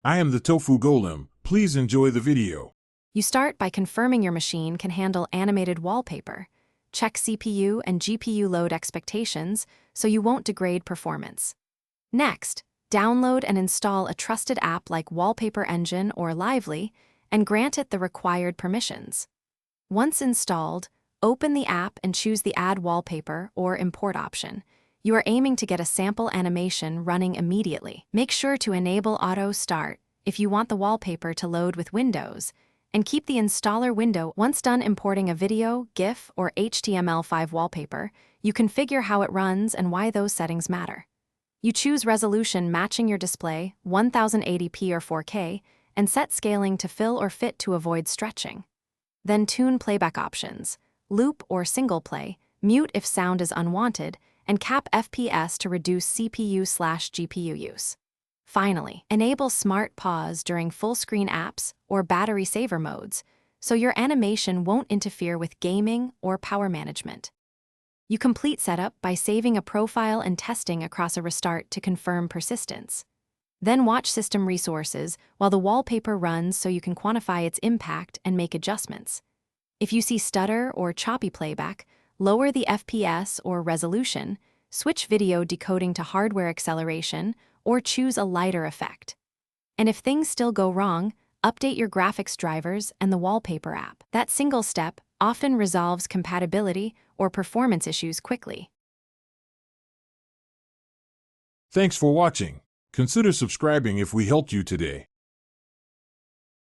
I am the Tofu Golem. Please enjoy the video. You start by confirming your machine can handle animated wallpaper. Check CPU and GPU load expectations so you won't degrade performance. Next, download and install a trusted app like Wallpaper Engine or Lively and grant it the required permissions. Once installed, open the app and choose the Add Wallpaper or Import option. You are aiming to get a sample animation running immediately. Make sure to enable Auto Start if you want the wallpaper to load with Windows, and keep the installer window. Once done importing a video, GIF, or HTML5 wallpaper, you configure how it runs and why those settings matter. You choose resolution matching your display, 1080p or 4K, and set scaling to fill or fit to avoid stretching. Then tune playback options, loop or single play, mute if sound is unwanted, and cap FPS to reduce CPU/GPU use. Finally, enable Smart Pause during full-screen apps or battery saver modes, so your animation won't interfere with gaming or power management. You complete setup by saving a profile and testing across a restart to confirm persistence. Then watch system resources while the wallpaper runs so you can quantify its impact and make adjustments. If you see stutter or choppy playback, lower the FPS or resolution, switch video decoding to hardware acceleration, or choose a lighter effect. And if things still go wrong, update your graphics drivers and the wallpaper app. That single step often resolves compatibility or performance issues quickly. Thanks for watching. Consider subscribing if we helped you today.